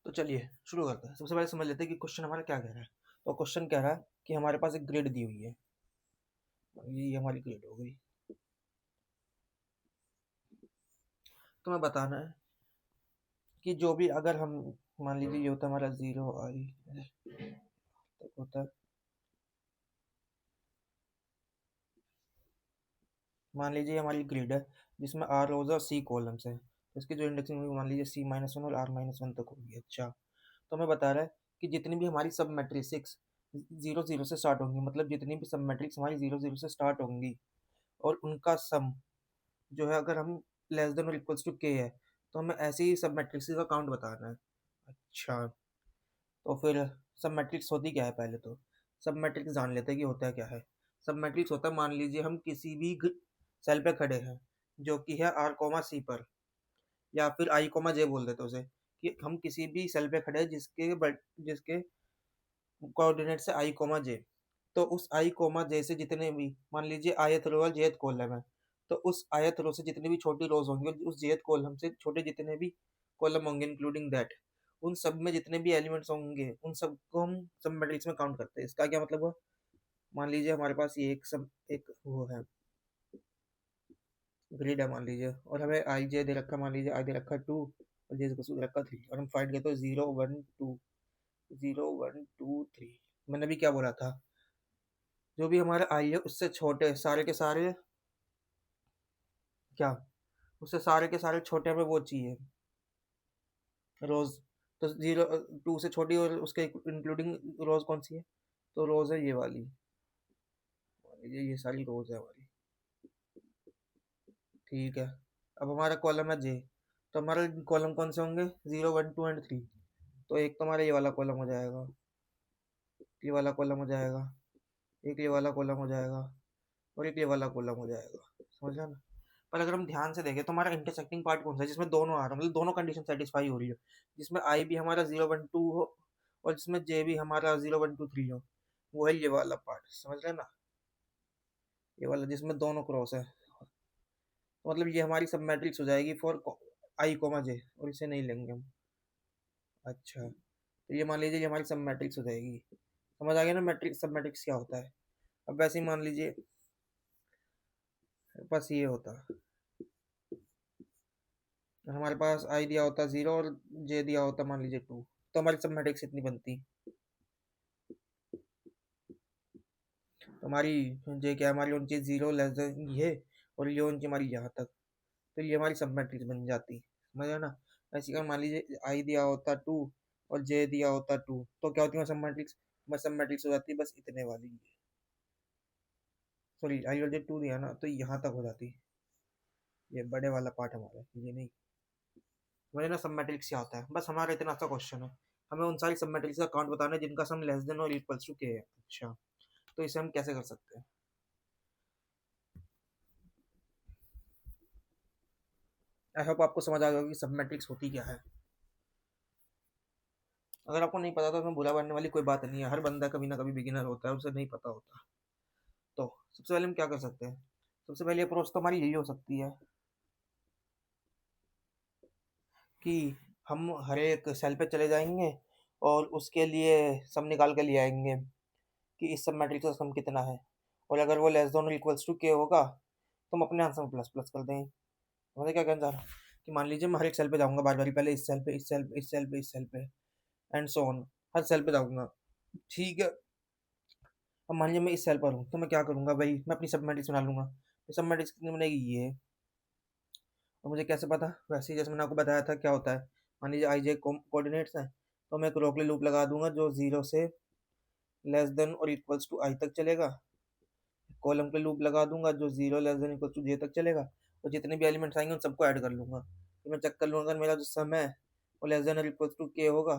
तो चलिए शुरू करते हैं। सबसे पहले समझ लेते हैं कि क्वेश्चन हमारा क्या कह रहा है। तो क्वेश्चन कह रहा है कि हमारे पास एक ग्रिड दी हुई है, ये हमारी ग्रिड हो गई। तो मैं बताना है कि जो भी अगर हम मान लीजिए ये होता है हमारा 0 i तक होता है, मान लीजिए हमारी ग्रिड है जिसमें r रोज और c कॉलम्स है। तो इसकी जो इंडेक्सिंग होगी मान लीजिए c-1 और r-1 तक होगी। अच्छा, तो हमें बता रहा है कि जितनी भी हमारी सब मैट्रिक्स 0 0 से स्टार्ट होंगी, मतलब जितनी भी सब मैट्रिक्स हमारी 0 0 से स्टार्ट होंगी और उनका सम जो है अगर हम less than or equals to के है, तो हमें ऐसे ही सब मैट्रिक्स का काउंट बताना है। अच्छा, तो फिर सब मैट्रिक्स होती क्या है, पहले तो सब मैट्रिक्स जान लेते हैं कि होता है क्या है। सब मैट्रिक्स होता है, मान लीजिए हम किसी भी सेल पे खड़े हैं जो कि है आर कोमा सी पर, या फिर आई कोमा जे बोल देते हैं उसे, कि हम किसी भी सेल पे खड़े हैं जिसके कोऑर्डिनेट से आई कोमा जे। तो उस आई कोमा जे से जितने भी मान लीजिए आयत रो और जेथ कॉलम है, तो उस आयत रो से जितनी भी छोटी रोज होंगी उस जेथ कॉलम से छोटे जितने भी कॉलम होंगे इंक्लूडिंग दैट, उन सब में जितने भी एलिमेंट्स होंगे उन सबको हम सब मैट्रिक्स में काउंट करते हैं। इसका क्या मतलब हुआ, मान लीजिए हमारे पास ये एक वो है ग्रिड है मान लीजिए, और हमें आई जे दे रखा, मान लीजिए आई दे रखा 2 और जे दे रखा 3, और हम फाइंड करते हैं 0 1 2 0 1 2 3। मैंने अभी क्या बोला था, जो भी हमारा आई है उससे छोटे सारे के सारे क्या, उससे सारे के सारे छोटे हमें वो चाहिए रोज। तो 0 2 से छोटी और उसके इंक्लूडिंग रोज कौन सी है, तो रोज है ये वाली, ये सारी रोज है हमारी। ठीक है, अब हमारा कॉलम है जे, तो हमारे कॉलम कौन से होंगे 0 1 2 एंड 3। तो एक तो हमारा ये वाला कॉलम हो जाएगा, ये वाला कॉलम हो जाएगा, एक ये वाला कॉलम हो जाएगा, और एक ये वाला कॉलम हो जाएगा। समझ ना। पर अगर हम ध्यान से देखें तो हमारा इंटरसेक्टिंग पार्ट कौन सा है, जिसमें दोनों आ रहा है, मतलब दोनों कंडीशन सेटिस्फाई हो रही है, जिसमें आई भी हमारा 0 1 2 हो और जिसमें जे भी हमारा 0 1 2 3 हो, वो है ये वाला पार्ट। समझ रहे ना, ये वाला जिसमें दोनों क्रॉस है, तो मतलब ये हमारी सब मैट्रिक्स हो जाएगी फॉर आई कोमा जे, और इसे नहीं लेंगे हम। अच्छा, तो ये मान लीजिए ये हमारी सब मैट्रिक्स हो जाएगी। समझ आ गया ना मैट्रिक्स सब मैट्रिक्स क्या होता है। अब वैसे ही मान लीजिए बस ये होता, हमारे पास आई दिया होता 0 और जे दिया होता मान लीजिए 2, तो हमारी सब मैट्रिक्स इतनी बनती। तो हमारी जे क्या है, हमारी ऊंची 0 लेस देन ये, और ये ऊंची हमारी यहाँ तक, तो ये हमारी सब मैट्रिक्स बन जाती। समझ ना। ऐसे अगर मान लीजिए आई दिया होता 2 और जे दिया होता 2, तो क्या होती है सब मैट्रिक्स, बस सब मैट्रिक्स हो जाती है बस इतने वाली। सॉरी, आई और जे 2 दिया ना तो यहाँ तक हो जाती, ये बड़े वाला पार्ट हमारा, ये नहीं। मुझे ना सब मैट्रिक्स क्या होता है, बस हमारा इतना सा क्वेश्चन है। हमें उन सारी सब मैट्रिक्स का काउंट बताना है जिनका sum less than or equals to के है। अच्छा, तो इसे हम कैसे कर सकते हैं। आई होप आपको समझ आ गया कि सब मैट्रिक्स होती क्या है। अगर आपको नहीं पता तो उसमें बुरा बनने वाली कोई बात नहीं है, हर बंदा कभी ना कभी बिगिनर होता है, उसे नहीं पता होता। तो सबसे पहले हम क्या कर सकते हैं, सबसे पहले अप्रोच तो हमारी यही हो सकती है कि हम हर एक सेल पे चले जाएंगे और उसके लिए सम निकाल के ले आएंगे कि इस सब मैट्रिक्स का सम कितना है, और अगर वो less than or equals to के होगा तो हम अपने आंसर में प्लस प्लस कर देंगे। मुझे क्या कहना चाह रहा हूँ कि मान लीजिए मैं हर एक सेल पे जाऊंगा बार बारी, पहले इस सेल पे, इस सेल पे, इस सेल पे, इस सेल पे, एंड सो ऑन, हर सेल पे जाऊंगा। ठीक है, अब मान लीजिए मैं इस सेल पर हूँ तो मैं क्या करूंगा भाई, मैं अपनी सब मैट्रिक्स बना लूंगा। तो सब मैट्रिक्स कितनी बनेगी ये, और मुझे कैसे पता, वैसे ही जैसे मैंने आपको बताया था क्या होता है। मान लीजिए आई जे कोऑर्डिनेट्स हैं, तो मैं एक रोकले लूप लगा दूंगा जो 0 से less than or equals to आई तक चलेगा। कॉलम के लूप लगा दूंगा जो 0 लेस देन इक्वल टू जे तक चलेगा, और जितने भी एलिमेंट्स आएंगे उन सबको ऐड कर लूंगा। तो मैं चेक कर लूंगा अगर मेरा जो सम है वो लेस देन और इक्वल टू के होगा,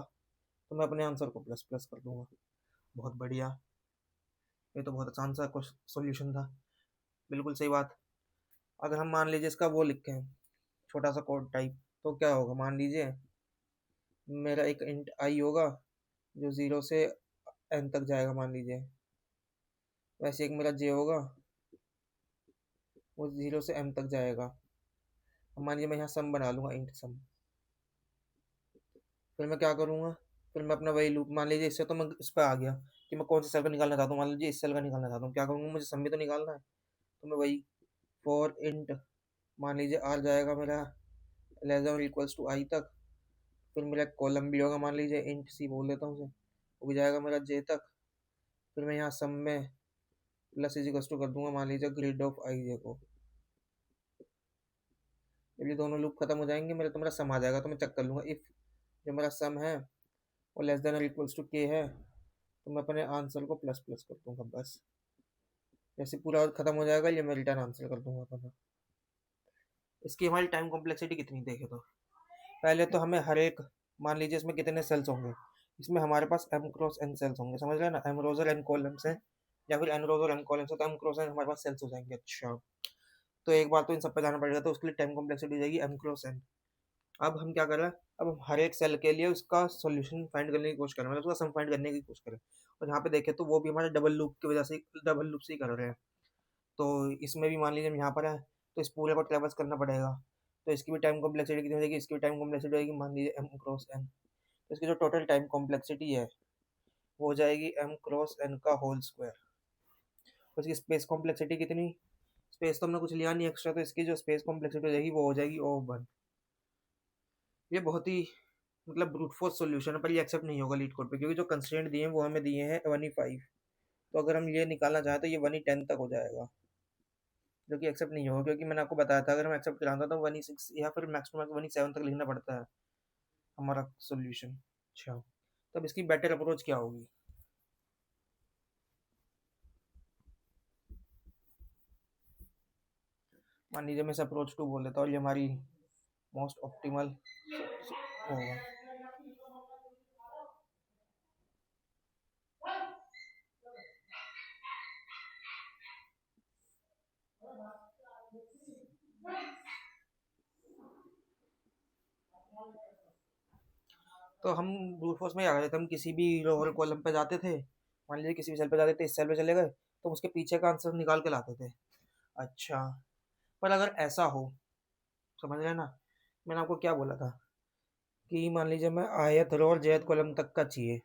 तो मैं अपने आंसर को प्लस प्लस कर दूंगा। बहुत बढ़िया, ये तो बहुत आसान सा सॉल्यूशन था। बिल्कुल सही बात। अगर हम मान लीजिए इसका वो लिखें छोटा सा कोड टाइप, तो क्या होगा, मान लीजिए मेरा एक इंट आई होगा जो 0 से एन तक जाएगा मान लीजिए, वैसे एक मेरा जे होगा वो 0 से एम तक जाएगा। अब मान लीजिए मैं यहाँ सम बना लूंगा, इंट सम, फिर मैं क्या करूँगा, फिर मैं अपना वही लूप, मान लीजिए इससे तो मैं इस पे आ गया कि मैं कौन सा सेल का निकालना चाहता हूँ, मान लीजिए इस सेल का निकालना चाहता हूँ, क्या करूँगा, मुझे सम भी तो निकालना है। तो मैं वही फॉर इंट, मान लीजिए आर जाएगा मेरा लेस देन इक्वल्स टू आई तक, फिर मेरा कॉलम भी होगा, मान लीजिए इंट सी बोल देता हूँ उसे, वो भी जाएगा मेरा जे तक। फिर मैं यहाँ सम में प्लस इज इक्वल्स टू कर दूंगा, मान लीजिए ग्रिड ऑफ आई जे को। जब ये दोनों लूप खत्म हो जाएंगे मेरे, तो मेरा सम आ जाएगा, तो मैं चेक कर लूँगा इफ़ जो मेरा सम है वो less than or equals to के है, तो मैं अपने आंसर को प्लस प्लस कर दूंगा बस। जैसे पूरा खत्म हो जाएगा ये मैं रिटर्न आंसर कर दूंगा अपना। इसकी हमारी टाइम कॉम्प्लेक्सिटी कितनी देखे तो, पहले तो हमें हर एक, मान लीजिए इसमें कितने सेल्स होंगे, इसमें हमारे पास एम क्रॉस एन सेल्स होंगे, समझ रहे हैं ना, एम रोज और एन कॉलम्स हैं, या फिर एन रोज और एन कॉलम्स है, तो एम क्रॉस एन हमारे पास सेल्स हो जाएंगे। अच्छा, तो एक बार तो इन सब पे जाना पड़ेगा, तो उसके लिए टाइम कॉम्प्लेक्सिटी हो जाएगी एम क्रॉस एन। अब हम क्या कर रहे हैं, अब हम हर एक सेल के लिए उसका सॉल्यूशन फाइंड करने की कोशिश करें, मतलब उसका सम फाइंड करने की कोशिश करें, और यहाँ पे देखें तो वो भी हमारे डबल लूप की वजह से, डबल लूप से ही कर रहे हैं। तो इसमें भी मान लीजिए हम यहाँ पर है, तो इस पूरे को ट्रेवर्स करना पड़ेगा, तो इसकी भी टाइम कॉम्प्लेक्सिटी कितनी हो जाएगी, इसकी भी टाइम कॉम्प्लेक्सिटी होगी, मान लीजिए एम क्रॉस एन। तो इसकी जो टोटल टाइम कॉम्प्लेक्सिटी है वो हो जाएगी एम क्रॉस एन का होल स्क्वायर। तो इसकी स्पेस कॉम्प्लेक्सिटी कितनी, स्पेस तो हमने कुछ लिया नहीं एक्स्ट्रा, तो इसकी जो स्पेस कॉम्प्लेक्सिटी हो जाएगी वो हो जाएगी ओ वन। ये बहुत ही मतलब ब्रूट फोर्स सोल्यूशन है, पर ये एक्सेप्ट नहीं होगा लीड कोड पे, क्योंकि जो कंस्ट्रेंट दिए हैं वो हमें दिए हैं 1E5, तो अगर हम ये निकालना चाहें तो ये 1E10 तक हो जाएगा, जो कि एक्सेप्ट नहीं होगा, क्योंकि मैंने आपको बताया था अगर हम एक्सेप्ट कराता तो 1E6 या फिर मैक्स टू मैक्स 1E7 तक लिखना पड़ता है हमारा सोल्यूशन। अच्छा, तब इसकी बेटर अप्रोच क्या होगी, मान लीजिए मैं इस अप्रोच टू बोल देता हूँ, और ये हमारी मोस्ट ऑप्टिमल होगा। तो हम ब्रूट फोर्स में क्या करते थे, हम किसी भी लोअर कॉलम पे जाते थे, मान लीजिए किसी भी सेल पे जाते थे, इस सेल पे चले गए तो उसके पीछे का आंसर निकाल के लाते थे। अच्छा, पर अगर ऐसा हो, समझ रहे हैं ना, मैंने आपको क्या बोला था कि मान लीजिए मैं आयत रो और जैद कॉलम तक का चाहिए,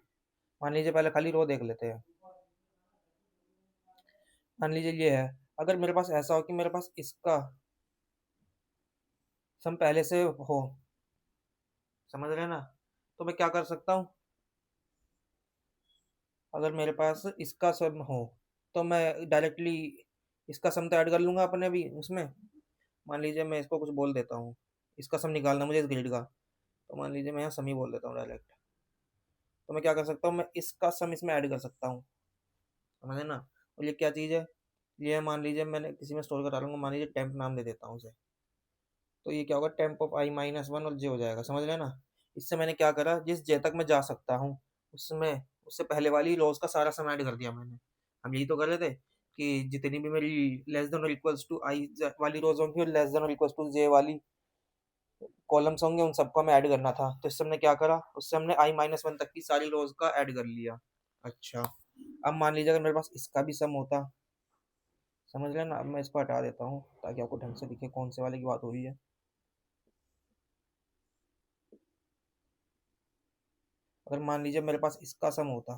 मान लीजिए पहले खाली रो देख लेते हैं, मान लीजिए ये है, अगर मेरे पास ऐसा हो कि मेरे पास इसका सम पहले से हो, समझ रहे हैं ना, तो मैं क्या कर सकता हूँ, अगर मेरे पास इसका सम हो तो मैं डायरेक्टली इसका सम तो ऐड कर लूंगा अपने भी उसमें, मान लीजिए मैं इसको कुछ बोल देता हूँ, इसका सम निकालना मुझे इस ग्रिड का, तो मान लीजिए मैं यहाँ सम ही बोल देता हूँ डायरेक्ट, तो मैं क्या कर सकता हूँ, मैं इसका सम इसमें ऐड कर सकता हूँ, समझे ना। और ये क्या चीज़ है, ये मान लीजिए मैंने किसी में स्टोर करा लूँगा, मान लीजिए टेम्प नाम दे देता हूँ उसे, तो ये क्या होगा, temp of I minus one और जे हो जाएगा, समझ रहे ना। इससे मैंने क्या करा, जिस जे तक मैं जा सकता हूँ उसमें, उससे पहले वाली रोज का सारा सम ऐड कर दिया मैंने। हम यही तो कर रहे थे कि जितनी भी मेरी less than or equals to आई वाली रोज होंगी और less than or equals to जे वाली कॉलम्स होंगे, उन सबको हमें ऐड करना था, तो इससे हमने क्या करा, उससे हमने आई माइनस वन तक की सारी रोज का ऐड कर लिया। अच्छा, अब मान लीजिए अगर मेरे पास इसका भी सम होता, समझ रहे ना, अब मैं इसको हटा देता हूँ ताकि आपको ढंग से दिखे कौन से वाले की बात हो रही है। अगर मान लीजिए मेरे पास इसका सम होता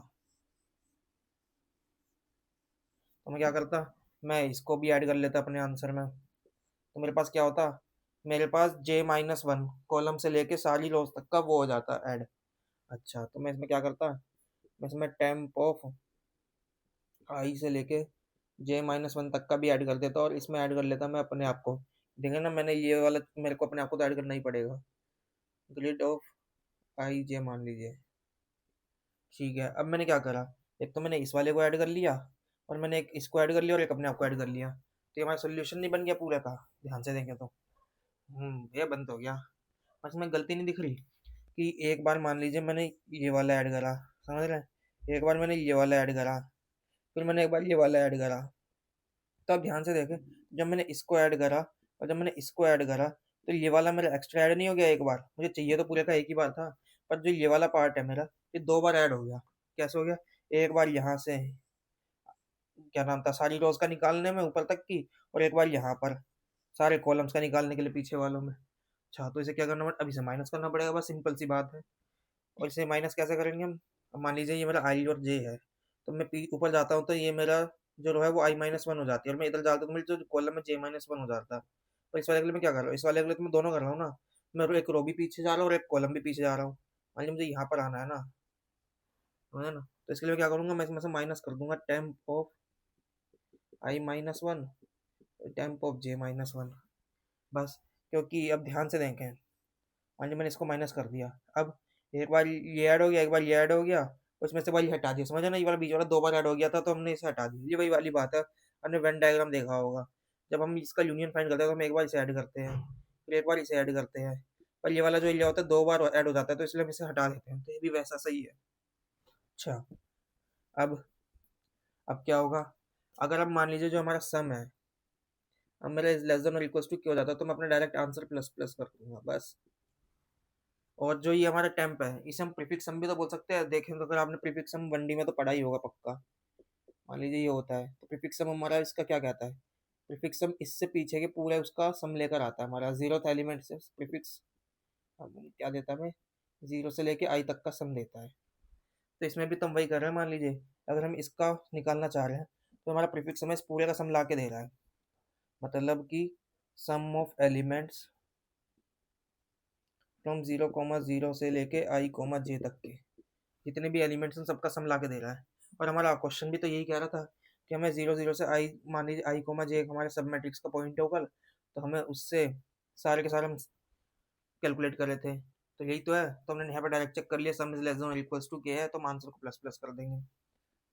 तो मैं क्या करता, मैं इसको भी ऐड कर लेता अपने आंसर में, तो मेरे पास क्या होता, मेरे पास जे माइनस वन कॉलम से लेके सारी रोज तक का वो हो जाता ऐड। अच्छा, तो मैं इसमें क्या करता, मैं इसमें टेम्प ऑफ आई से लेके जे माइनस वन तक का भी ऐड कर देता, और इसमें ऐड कर लेता मैं अपने आप को, देखें ना मैंने ये वाला मेरे को अपने आप को तो ऐड करना ही पड़ेगा, ग्रिड ऑफ आई जे मान लीजिए। ठीक है, अब मैंने क्या करा, एक तो मैंने इस वाले को ऐड कर लिया, और मैंने एक इसको ऐड कर लिया और एक अपने आप को ऐड कर लिया, तो ये हमारा सोल्यूशन नहीं बन गया पूरा का, ध्यान से देखें तो। ये बंद हो गया, बस में गलती नहीं दिख रही कि एक बार मान लीजिए मैंने ये वाला ऐड करा, समझ रहे हैं, एक बार मैंने ये वाला ऐड करा, फिर मैंने एक बार ये वाला ऐड करा, तो अब ध्यान से देखें, जब मैंने इसको ऐड करा और जब मैंने इसको ऐड करा, तो ये वाला मेरा एक्स्ट्रा ऐड नहीं हो गया एक बार, मुझे चाहिए तो पूरे का एक ही बार था, पर जो ये वाला पार्ट है मेरा, ये दो बार ऐड हो गया। कैसे हो गया, एक बार यहाँ से क्या नाम था सारी रोज का निकालने में ऊपर तक की, और एक बार यहाँ पर सारे कॉलम्स का निकालने के लिए पीछे वालों में। अच्छा, तो इसे क्या करना पड़ेगा, अब इसे माइनस करना पड़ेगा, बस सिंपल सी बात है। और इसे माइनस कैसे करेंगे हम? अब मान लीजिए ये मेरा आई और जे है, तो मैं पी ऊपर जाता हूँ तो ये मेरा जो रो है वो I-1 हो जाती है, और मैं इधर जाता हूँ तो मेरी जो कॉलम में J-1 हो जाता है। तो इस वाले के लिए मैं क्या कर रहा हूँ, इस वाले के लिए तो मैं दोनों कर रहा हूँ ना, मैं एक रो भी पीछे जा रहा हूँ और एक कॉलम भी पीछे जा रहा हूँ। मान लीजिए मुझे यहाँ पर आना है ना, है ना, तो इसके लिए मैं क्या करूँगा, मैं इसमें से माइनस कर दूंगा temp of I-1, temp of J-1, बस। क्योंकि अब ध्यान से देखें, मान लीजिए मैंने इसको माइनस कर दिया, अब एक बार ये ऐड हो गया, एक बार ये ऐड हो गया, उसमें से वाली हटा दिया, समझे ना, ये वाला बीच वाला दो बार ऐड हो गया था तो हमने इसे हटा दिया। ये वही वाली बात है, हमने वेन डायग्राम देखा होगा, जब हम इसका यूनियन फाइंड करते हैं तो हम एक बार इसे ऐड करते हैं, फिर एक बार इसे ऐड करते हैं, पर ये वाला जो ये होता है दो बार ऐड हो जाता है, तो इसलिए हम इसे हटा देते हैं, तो ये भी वैसा सही है। अच्छा, अब क्या होगा, अगर अब मान लीजिए जो हमारा सम है, अब मेरा लेस देन और इक्वल टू क्या हो जाता है, तो मैं अपना डायरेक्ट आंसर प्लस प्लस कर दूंगा बस। और जो ये हमारा टेम्प है, इसे हम प्रीफिक्स सम भी तो बोल सकते हैं, देखें तो अगर आपने प्रीफिक्स सम 1D में तो पढ़ा ही होगा पक्का। मान लीजिए ये होता है, तो प्रीफिक्स सम हमारा इसका क्या कहता है, प्रीफिक्स सम इससे पीछे के पूरे उसका सम लेकर आता है, हमारा 0th एलिमेंट से प्रीफिक्स क्या देता है हमें, 0 से लेके I तक का सम देता है। तो इसमें भी तो हम वही कर रहे हैं, मान लीजिए अगर हम इसका निकालना चाह रहे हैं तो हमारा प्रीफिक्स सम इस पूरे का सम ला के दे रहा है, मतलब कि सम ऑफ एलिमेंट्स फ्रॉम 0,0 से लेके I, J तक के जितने भी एलिमेंट्स हैं सबका सम ला के दे रहा है। और हमारा क्वेश्चन भी तो यही कह रहा था कि हमें 0,0 से आई, मान लीजिए I, J हमारे सब मैट्रिक्स का पॉइंट होगा, तो हमें उससे सारे के सारे हम कैलकुलेट कर रहे थे, तो यही तो है। तो हमने यहाँ पर डायरेक्ट चेक कर लिया, सम is less than or equals to के है, तो हम आंसर को प्लस प्लस कर देंगे,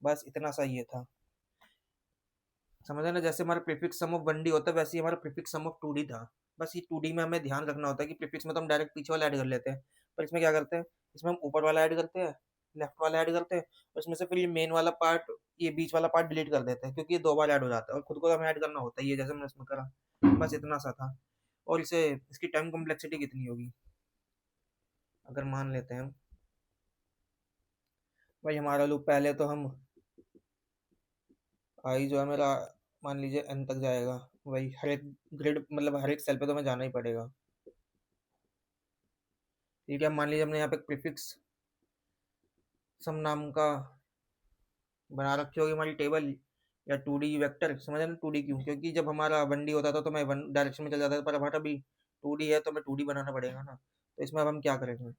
बस इतना सा ये था। समझ ना, जैसे हमारा प्रीफिक्स सम ऑफ 1D होता है वैसे ही हमारा प्रीफिक्स सम ऑफ 2D था। बस ये 2D में हमें ध्यान रखना होता है कि प्रीफिक्स में तो हम डायरेक्ट पीछे वाला ऐड कर लेते हैं, पर इसमें क्या करते हैं, इसमें हम ऊपर वाला ऐड करते हैं, लेफ्ट वाला ऐड करते हैं, और इसमें से फिर ये मेन वाला पार्ट, ये बीच वाला पार्ट डिलीट कर देते हैं, क्योंकि ये दो बार ऐड हो जाता है और खुद को तो हमें ऐड करना होता है, ये जैसे हमने इसमें करा, बस इतना सा था। और इसे इसकी टाइम कॉम्प्लेक्सिटी कितनी होगी, अगर मान लेते हैं भाई हमारा लूप, पहले तो हम आई जो है मेरा, मान लीजिए n तक जाएगा, वही हर एक ग्रिड मतलब हर एक सेल पे तो हमें जाना ही पड़ेगा। ठीक है, मान लीजिए हमने यहाँ पे प्रीफिक्स सम नाम का बना रखी होगी हमारी टेबल या 2D वेक्टर, समझ रहे ना 2D क्यों, क्योंकि जब हमारा 1D होता था तो मैं वन डायरेक्शन में चल जाता था, पर हमारा भी 2D है तो हमें 2D बनाना पड़ेगा ना। तो इसमें अब हम क्या करेंगे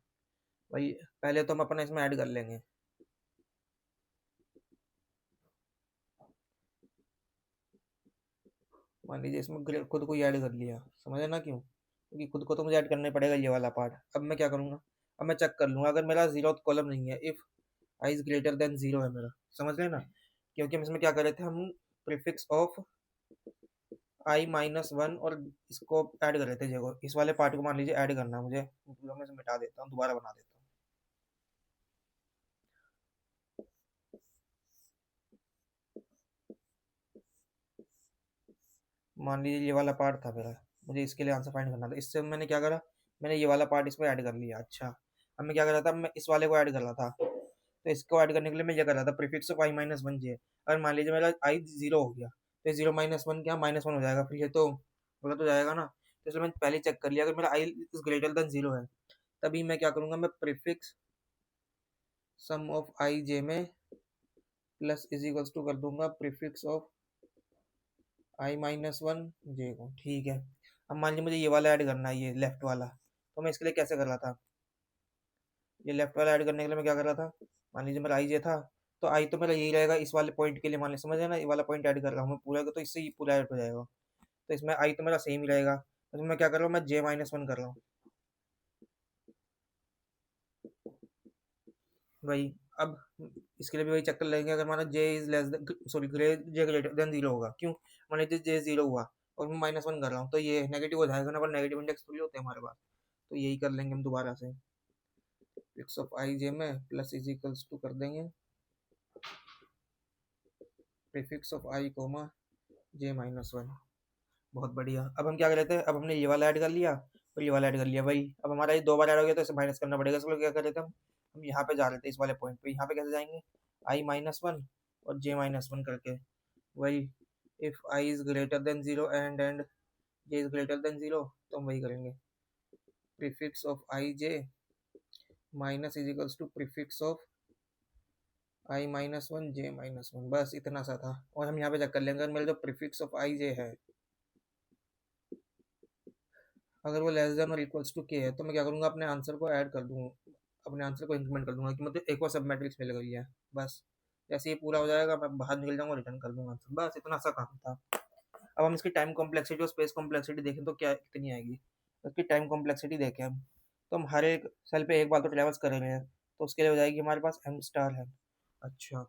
भाई, पहले तो हम अपना इसमें ऐड कर लेंगे, मान लीजिए इसमें खुद को ही ऐड कर लिया, समझे ना क्यों, क्योंकि खुद को तो मुझे ऐड करना ही पड़ेगा ये वाला पार्ट। अब मैं क्या करूँगा, अब मैं चेक कर लूँगा अगर मेरा 0th कॉलम नहीं है, if I is greater than 0 है मेरा, समझ रहे ना, क्योंकि हम इसमें क्या कर रहे थे, हम प्रीफिक्स ऑफ I-1 और इसको ऐड कर रहे थे, देखो इस वाले पार्ट को मान लीजिए ऐड करना है मुझे, मतलब मैं इसे मिटा देता हूँ, दोबारा बना देता हूँ। मान लीजिए ये वाला पार्ट था मेरा, मुझे इसके लिए आंसर फाइंड करना था, इससे मैंने क्या करा, मैंने ये वाला पार्ट इसमें ऐड कर लिया। अच्छा, अब मैं क्या कर रहा था, मैं इस वाले को ऐड कर रहा था, तो इसको ऐड करने के लिए मैं ये कर रहा था प्रीफिक्स ऑफ I-1 जे, अगर मान लीजिए मेरा I 0 हो गया तो 0-1 क्या -1 हो जाएगा, फिर ये तो गलत हो जाएगा ना, तो इसलिए मैंने पहले चेक कर लिया अगर मेरा I इज ग्रेटर देन 0 है, तभी मैं क्या करूँगा, मैं prefix sum of I, J में प्लस इज इक्वल्स टू कर दूंगा प्रीफिक्स ऑफ I-1 जे को। ठीक है, अब मान लीजिए मुझे ये वाला ऐड करना है, ये लेफ्ट वाला, तो मैं इसके लिए कैसे कर रहा था, ये लेफ्ट वाला ऐड करने के लिए मैं क्या कर रहा था, मान लीजिए मेरा I, J था, तो I तो मेरा यही रहेगा इस वाले पॉइंट के लिए, मान लीजिए समझ रहे ना, ये वाला पॉइंट ऐड कर रहा हूँ मैं पूरा, तो इससे ही पूरा ऐड हो जाएगा, तो इसमें I तो मेरा सेम ही रहेगा, तो मैं क्या कर रहा हूँ, मैं J-1 कर रहा हूँ भाई। अब इसके लिए भी वही चक्कर लगेंगे, अगर हमारा J is less sorry J greater than 0 होगा, क्यों, मान लीजिए J 0 हुआ और मैं -1 कर रहा हूँ, तो ये नेगेटिव हो जाएगा ना, पर नेगेटिव इंडेक्स थोड़ी होते हैं हमारे पास, तो यही कर लेंगे हम दोबारा से, प्रीफिक्स ऑफ I, J में प्लस इज इक्वल्स टू कर देंगे प्रीफिक्स ऑफ I, J-1। बहुत बढ़िया, अब हम क्या कर रहे थे, अब हमने ये वाला ऐड कर लिया और ये वाला ऐड कर लिया, वही अब हमारा ये दो बार ऐड हो गया तो इसे माइनस करना पड़ेगा, इसको क्या कर रहे थे हम यहाँ पे जा रहे थे इस वाले पॉइंट पे, यहाँ पे कैसे जाएंगे, I-1 और J-1 करके, वही if I is greater than 0 and J is greater than 0, तो हम वही करेंगे prefix of I, J minus is equals to prefix of I minus one J minus one, बस इतना सा था। और हम यहाँ पे चेक कर लेंगे, अगर मेरा जो प्रीफिक्स ऑफ आई जे है अगर वो less than or equals to के है, तो मैं क्या करूँगा, अपने आंसर को ऐड कर दूँगा, अपने आंसर को इंक्रीमेंट कर दूंगा कि मुझे एक और सब मैट्रिक्स मिल गई है। बस जैसे ये पूरा हो जाएगा मैं बाहर निकल जाऊंगा, रिटर्न कर दूंगा आंसर, बस इतना सा काम था। अब हम इसकी टाइम कॉम्प्लेक्सिटी और स्पेस कॉम्प्लेक्सिटी देखें तो क्या कितनी आएगी। उसकी टाइम कॉम्प्लेक्सिटी देखें हम, तो हम हर एक सेल पे एक बार तो ट्रेवल्स कर रहे हैं, तो उसके लिए हो जाएगी हमारे पास एम स्टार है। अच्छा,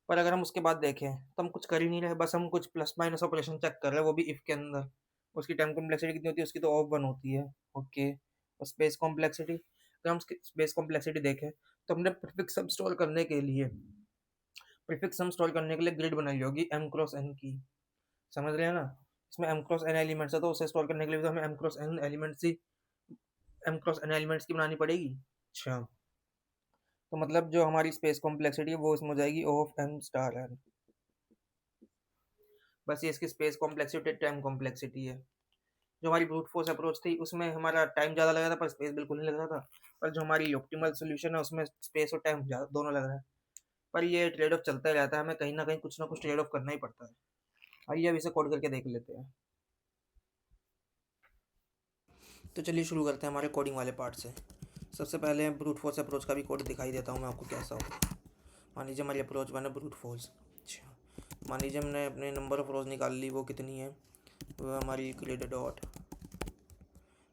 पर अगर हम उसके बाद देखें तो हम कुछ कर ही नहीं रहे, बस हम कुछ प्लस माइनस ऑपरेशन चेक कर रहे हैं, वो भी इफ के अंदर। उसकी टाइम कॉम्प्लेक्सिटी कितनी होती है, उसकी तो ऑफ वन होती है। ओके, और स्पेस कॉम्प्लेक्सिटी, अगर हम स्पेस कॉम्प्लेक्सिटी देखें तो हमने प्रीफिक्स सम स्टोर करने के लिए ग्रिड बनाई होगी एम क्रॉस एन की, समझ रहे हैं ना। इसमें एम क्रॉस एन एलिमेंट्स है, तो उसे स्टोर करने के लिए भी तो हमें एम क्रॉस एन एलिमेंट्स की बनानी पड़ेगी। अच्छा, तो मतलब जो हमारी स्पेस कॉम्प्लेक्सिटी है वो इसमें हो जाएगी ऑफ एम स्टार एन। बस ये इसकी स्पेस कॉम्प्लेक्सिटी टाइम कॉम्प्लेक्सिटी है। जो हमारी ब्रूट फोर्स अप्रोच थी उसमें हमारा टाइम ज़्यादा लगा था पर स्पेस बिल्कुल नहीं लग रहा था, पर जो हमारी ऑप्टिमल सोल्यूशन है उसमें स्पेस और टाइम दोनों लग रहा है। पर ये ट्रेड ऑफ चलता ही रहता है, हमें कहीं ना कहीं कुछ ना कुछ ट्रेड ऑफ करना ही पड़ता है। आइए अब इसे कोड करके देख लेते हैं। तो चलिए शुरू करते हैं हमारे कोडिंग वाले पार्ट से। सबसे पहले ब्रूट फोर्स अप्रोच का भी कोड दिखाई देता हूँ मैं आपको कैसा होगा। मान लीजिए हमारी अप्रोच बना ब्रूट फोर्स। अच्छा, मान लीजिए हमने अपने नंबर ऑफ रोज निकाल ली, वो कितनी है, वो हमारी ग्रिड डॉट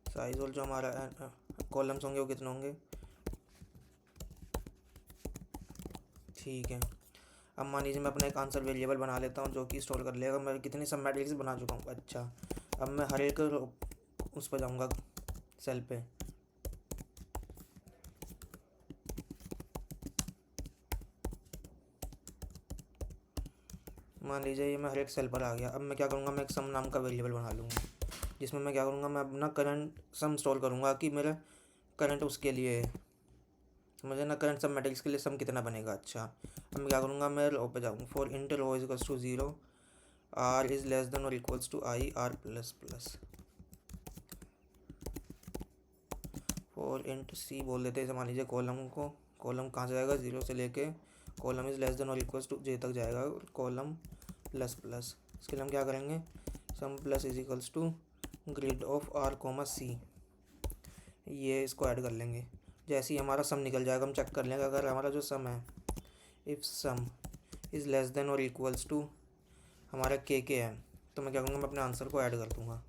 साइज, और जो हमारा कॉलम्स होंगे वो कितने होंगे। ठीक है, अब मान लीजिए मैं अपना एक आंसर वेरिएबल बना लेता हूँ जो कि स्टोर कर लेगा। मैं कितनी सब मैट्रिक्स बना चुका हूँ। अच्छा, अब मैं हर एक उस पर जाऊँगा सेल पे। मान लीजिए ये मैं हर एक सेल पर आ गया। अब मैं क्या करूँगा, मैं एक सम नाम का वेरिएबल बना लूँगा जिसमें मैं क्या करूँगा, मैं अपना करंट सम स्टोर करूँगा कि मेरा करंट उसके लिए है, मुझे ना करंट सब मैट्रिक्स के लिए सम कितना बनेगा। अच्छा, अब मैं क्या करूँगा, मैं रो पे जाऊँगा, for int row is equals to 0, R is less than or equals to I R plus plus. For int C बोल देते हैं, मान लीजिए कॉलम को, कॉलम कहाँ से जाएगा, 0 से लेके column is less than or equals to जे तक जाएगा, कॉलम प्लस प्लस। इसके लिए हम क्या करेंगे, sum plus is equals to grid of R comma C, ये इसको ऐड कर लेंगे। जैसे ही हमारा सम निकल जाएगा हम चेक कर लेंगे, अगर हमारा जो सम है, if some is less than or equals to हमारा के है, तो मैं क्या करूँगा, मैं अपने आंसर को ऐड कर दूँगा।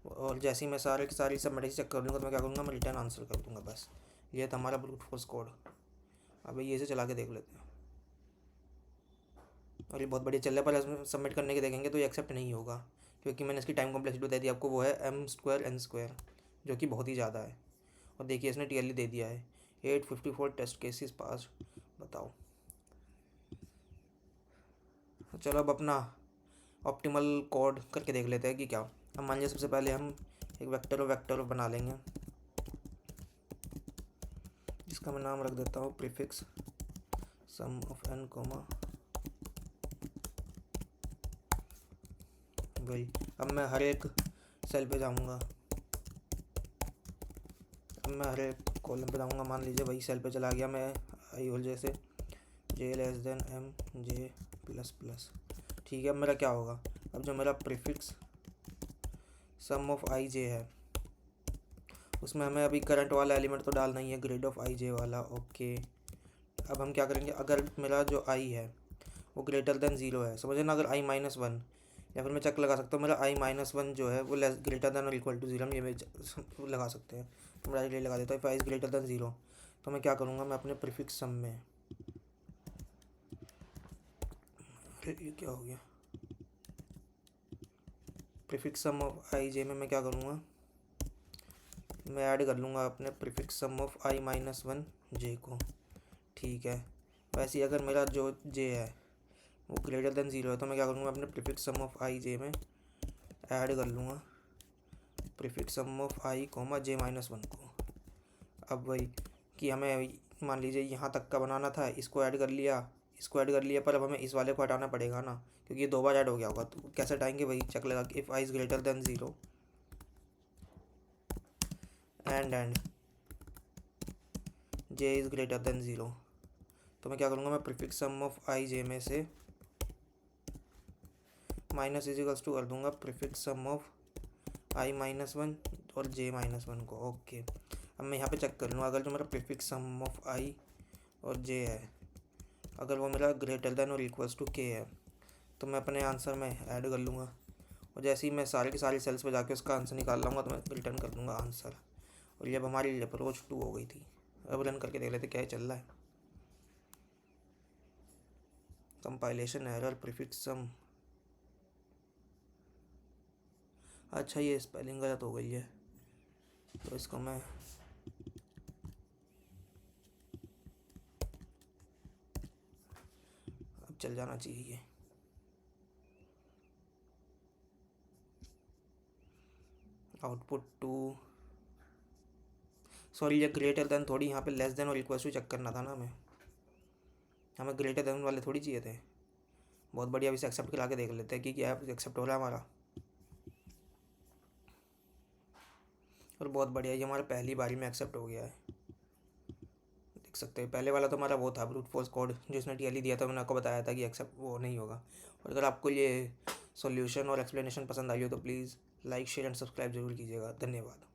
और जैसे ही मैं सारे की सारी सब मैट्रिक्स चेक कर लूँगा तो मैं क्या करूँगा, मैं रिटर्न आंसर कर दूँगा। बस ये था हमारा ब्रूट फोर्स कोड। अब ये इसे चला के देख लेते हैं, और ये बहुत बढ़िया चल रहा है, पर इसमें सबमिट करने के देखेंगे तो ये एक्सेप्ट नहीं होगा, क्योंकि मैंने इसकी टाइम कॉम्प्लेक्सिटी दे दी आपको, वो है एम स्क्वायर एन स्क्वायर, जो कि बहुत ही ज़्यादा है। और देखिए इसने टीएलई दे दिया है 854 टेस्ट केसेस पास। बताओ। चलो अब अपना ऑप्टिमल कोड करके देख लेते हैं कि क्या। हम मान लीजिए सबसे पहले हम एक वेक्टर बना लेंगे, जिसका मैं नाम रख देता हूँ prefix sum of N comma वही। अब मैं हर एक सेल पे जाऊँगा, अब मैं हर एक कॉलम पे जाऊँगा, मान लीजिए वही सेल पे चला गया मैं, आई होल जैसे J less than M J plus plus. ठीक है, अब मेरा क्या होगा, अब जो मेरा प्रीफिक्स सम ऑफ आई जे है उसमें हमें अभी करंट वाला एलिमेंट तो डालना ही है, ग्रिड ऑफ आई जे वाला। ओके, अब हम क्या करेंगे, अगर मेरा जो आई है वो ग्रेटर देन 0 है, समझे ना, अगर आई माइनस वन, या फिर मैं चेक लगा सकता हूँ मेरा आई माइनस वन जो है वो लेस ग्रेटर देन और इक्वल टू 0, हम ये लगा सकते हैं। तो मैं डायरेक्टली लगा देता हूँ, if I is greater than 0, तो मैं क्या करूँगा, मैं अपने प्रीफिक्स सम में, ये क्या हो गया, प्रीफिक्स सम ऑफ आई जे में मैं क्या करूँगा, मैं ऐड कर लूँगा अपने prefix sum of I minus one J को। ठीक है, वैसे ही अगर मेरा जो जे है वो ग्रेटर देन 0 है, तो मैं क्या करूँगा, अपने प्रीफिक्स सम ऑफ आई जे में ऐड कर लूँगा prefix sum of I comma J minus one को। अब वही कि हमें मान लीजिए यहाँ तक का बनाना था, इसको ऐड कर लिया, इसको ऐड कर लिया, पर अब हमें इस वाले को हटाना पड़ेगा ना, क्योंकि ये 2 बार ऐड हो गया होगा। तो कैसे हटाएंगे, वही चेक लगा कि if I is greater than 0 and J is greater than zero, तो मैं क्या करूँगा, मैं प्रीफिक्स सम ऑफ आई जे में से माइनस इज इक्वल्स टू कर दूंगा prefix sum of I minus one और जे माइनस वन को। ओके, अब मैं यहाँ पे चेक कर लूँगा, अगर जो मेरा प्रीफिक्स सम ऑफ आई और जे है, अगर वो मेरा greater than or equals to के है, तो मैं अपने आंसर में ऐड कर लूँगा, और जैसे ही मैं सारे के सारे सेल्स पे जाके उसका आंसर निकाल लाऊंगा तो मैं रिटर्न कर दूँगा आंसर। और ये अब हमारी अप्रोच 2 हो गई थी। अब रन करके देख लेते क्या चल रहा है। कंपाइलेशन एरर प्रीफिक्स सम, अच्छा ये स्पेलिंग गलत हो गई है, तो इसको मैं अब चल जाना चाहिए। आउटपुट 2, सॉरी ये ग्रेटर देन थोड़ी, यहाँ पे लेस देन और इक्वल टू चेक करना था ना हमें ग्रेटर देन वाले थोड़ी चाहिए थे। बहुत बढ़िया, अभी से एक्सेप्ट करा के देख लेते हैं कि क्या एक्सेप्ट हो रहा है हमारा। और बहुत बढ़िया, ये हमारा पहली बारी में एक्सेप्ट हो गया है, देख सकते हैं। पहले वाला तो हमारा वो था ब्रूट फोर्स कोड जिसने टीएलई दिया था, मैंने आपको बताया था कि एक्सेप्ट वो नहीं होगा। और अगर आपको ये सॉल्यूशन और एक्सप्लेनेशन पसंद आई हो तो please like share and subscribe जरूर कीजिएगा। धन्यवाद।